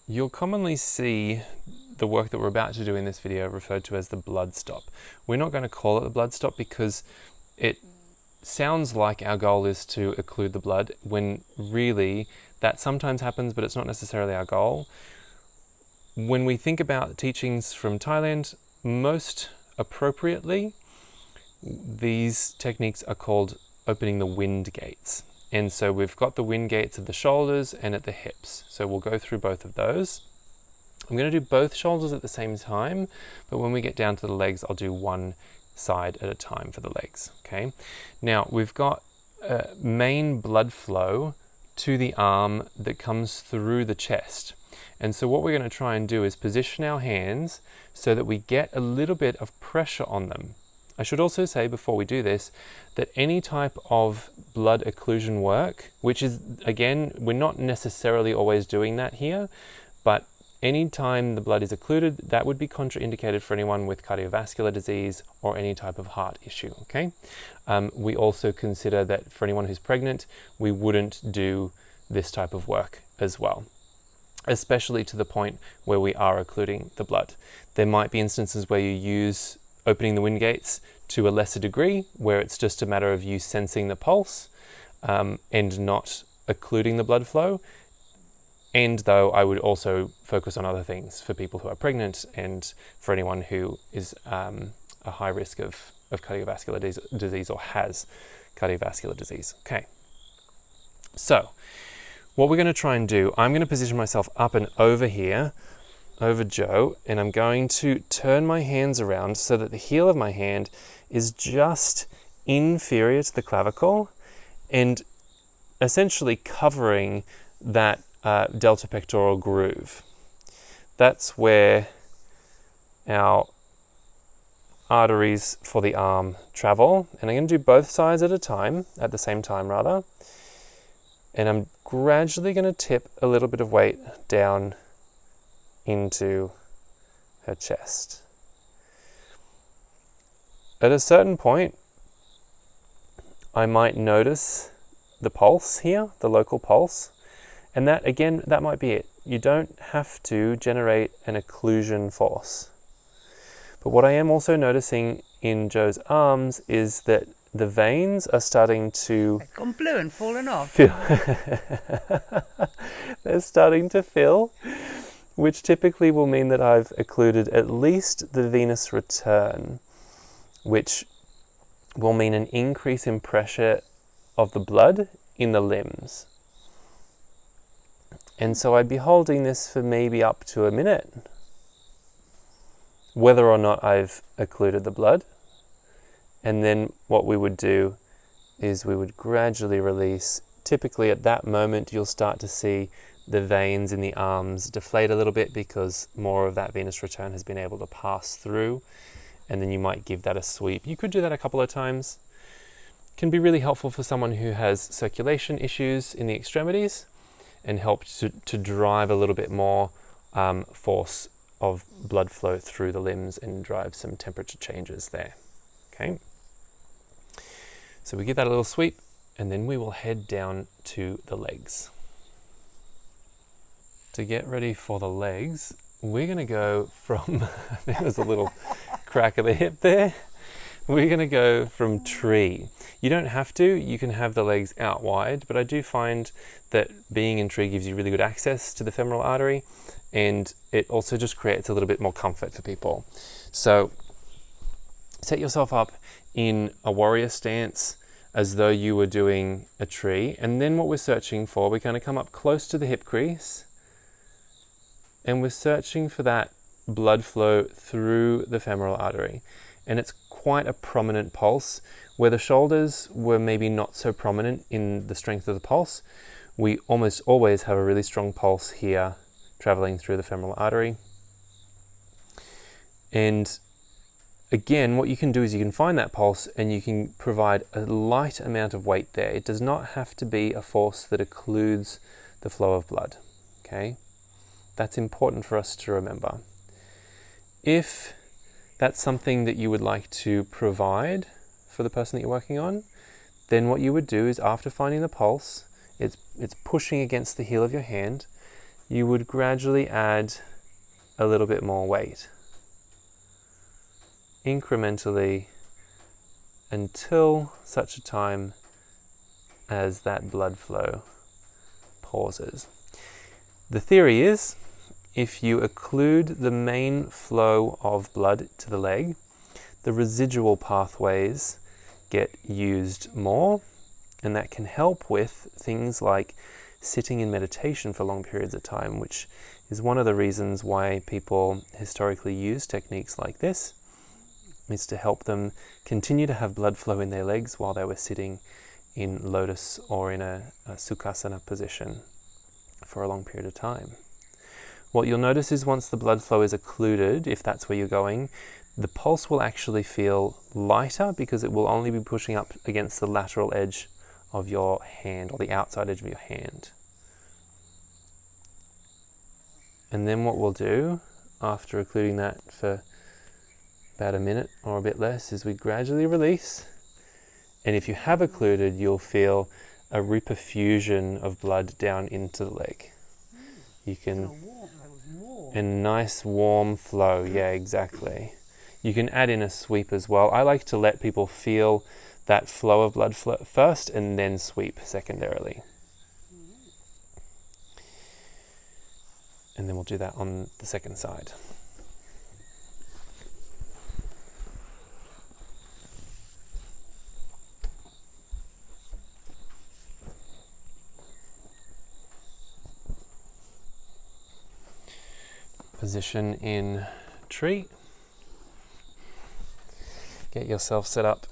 You'll commonly see the work that we're about to do in this video referred to as the blood stop. We're not going to call it the blood stop because it sounds like our goal is to occlude the blood, when really that sometimes happens, but it's not necessarily our goal. When we think about teachings from Thailand, most appropriately, these techniques are called opening the wind gates. And so we've got the wind gates of the shoulders and at the hips. So we'll go through both of those. I'm going to do both shoulders at the same time, but when we get down to the legs, I'll do one side at a time for the legs. Okay. Now we've got main blood flow to the arm that comes through the chest. And so what we're going to try and do is position our hands so that we get a little bit of pressure on them. I should also say before we do this that any type of blood occlusion work, which is, again, we're not necessarily always doing that here, but any time the blood is occluded, that would be contraindicated for anyone with cardiovascular disease or any type of heart issue, okay? We also consider that for anyone who's pregnant, we wouldn't do this type of work as well, especially to the point where we are occluding the blood. There might be instances where you use opening the wind gates to a lesser degree, where it's just a matter of you sensing the pulse and not occluding the blood flow. And though I would also focus on other things for people who are pregnant and for anyone who is a high risk of cardiovascular disease or has cardiovascular disease. Okay, so what we're going to try and do, I'm going to position myself up and over here, over Joe, and I'm going to turn my hands around so that the heel of my hand is just inferior to the clavicle and essentially covering that delta pectoral groove. That's where our arteries for the arm travel, and I'm going to do both sides at the same time rather, and I'm gradually going to tip a little bit of weight down into her chest. At a certain point, I might notice the pulse here, the local pulse, and that, again, that might be it. You don't have to generate an occlusion force. But what I am also noticing in Joe's arms is that the veins are starting to... They've gone blue and fallen off. They're starting to fill, which typically will mean that I've occluded at least the venous return, which will mean an increase in pressure of the blood in the limbs. And so I'd be holding this for maybe up to a minute, whether or not I've occluded the blood. And then what we would do is we would gradually release. Typically at that moment, you'll start to see the veins in the arms deflate a little bit because more of that venous return has been able to pass through, and then you might give that a sweep. You could do that a couple of times. It can be really helpful for someone who has circulation issues in the extremities and help to drive a little bit more force of blood flow through the limbs and drive some temperature changes there. Okay, so we give that a little sweep, and then we will head down to the legs. To get ready for the legs, we're going to go from, there was a little crack of the hip there. We're going to go from tree. You don't have to, you can have the legs out wide, but I do find that being in tree gives you really good access to the femoral artery, and it also just creates a little bit more comfort for people. So set yourself up in a warrior stance as though you were doing a tree, and then what we're searching for, we're going to come up close to the hip crease, and we're searching for that blood flow through the femoral artery. And it's quite a prominent pulse. Where the shoulders were maybe not so prominent in the strength of the pulse, we almost always have a really strong pulse here traveling through the femoral artery. And again, what you can do is you can find that pulse and you can provide a light amount of weight there. It does not have to be a force that occludes the flow of blood, okay? That's important for us to remember. If that's something that you would like to provide for the person that you're working on, then what you would do is, after finding the pulse, it's pushing against the heel of your hand, you would gradually add a little bit more weight, incrementally, until such a time as that blood flow pauses. The theory is, if you occlude the main flow of blood to the leg, the residual pathways get used more, and that can help with things like sitting in meditation for long periods of time, which is one of the reasons why people historically use techniques like this, is to help them continue to have blood flow in their legs while they were sitting in lotus or in a sukhasana position for a long period of time. What you'll notice is once the blood flow is occluded, if that's where you're going, the pulse will actually feel lighter because it will only be pushing up against the lateral edge of your hand, or the outside edge of your hand. And then what we'll do, after occluding that for about a minute or a bit less, is we gradually release. And if you have occluded, you'll feel a reperfusion of blood down into the leg. You can, a nice warm flow, yeah, exactly. You can add in a sweep as well. I like to let people feel that flow of blood first and then sweep secondarily. And then we'll do that on the second side. Position in tree. Get yourself set up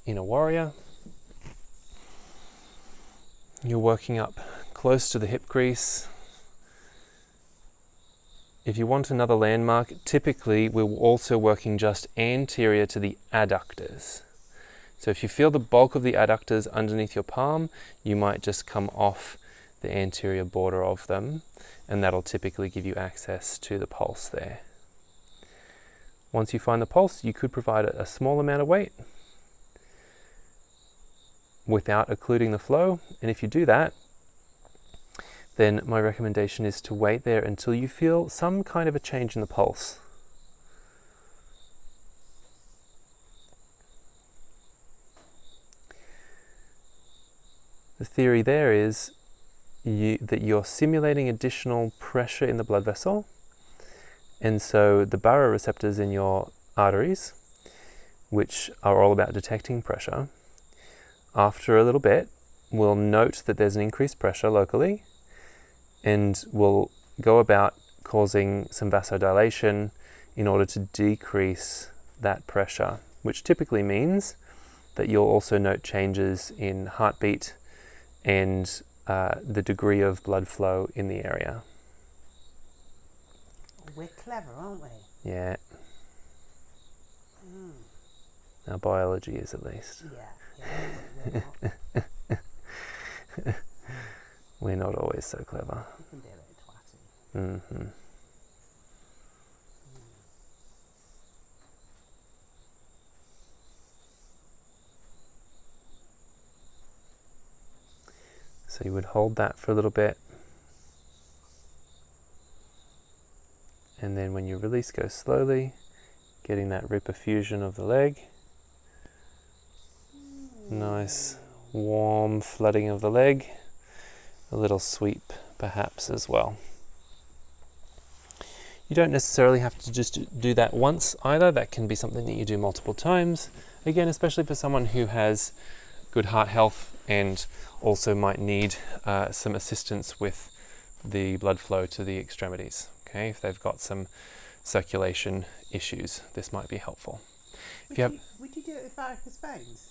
in a warrior. You're working up close to the hip crease. If you want another landmark, typically we're also working just anterior to the adductors. So if you feel the bulk of the adductors underneath your palm, you might just come off the anterior border of them, and that'll typically give you access to the pulse there. Once you find the pulse, you could provide a small amount of weight without occluding the flow. And if you do that, then my recommendation is to wait there until you feel some kind of a change in the pulse. The theory there is that you're simulating additional pressure in the blood vessel. And so the baroreceptors in your arteries, which are all about detecting pressure, after a little bit will note that there's an increased pressure locally and will go about causing some vasodilation in order to decrease that pressure, which typically means that you'll also note changes in heartbeat and the degree of blood flow in the area. We're clever, aren't we? Yeah. Our biology is, at least. Yeah. We're not always so clever. We can be a bit twatty. So you would hold that for a little bit. And then when you release, go slowly, getting that reperfusion of the leg. Nice warm flooding of the leg. A little sweep perhaps as well. You don't necessarily have to just do that once either. That can be something that you do multiple times. Again, especially for someone who has good heart health and also might need some assistance with the blood flow to the extremities. Okay, if they've got some circulation issues, this might be helpful. Would you do it with varicose veins?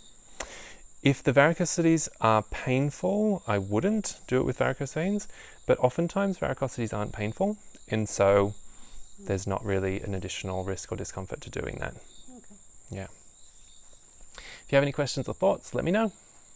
If the varicosities are painful, I wouldn't do it with varicose veins, but oftentimes varicosities aren't painful, and so there's not really an additional risk or discomfort to doing that. Okay. Yeah. If you have any questions or thoughts, let me know.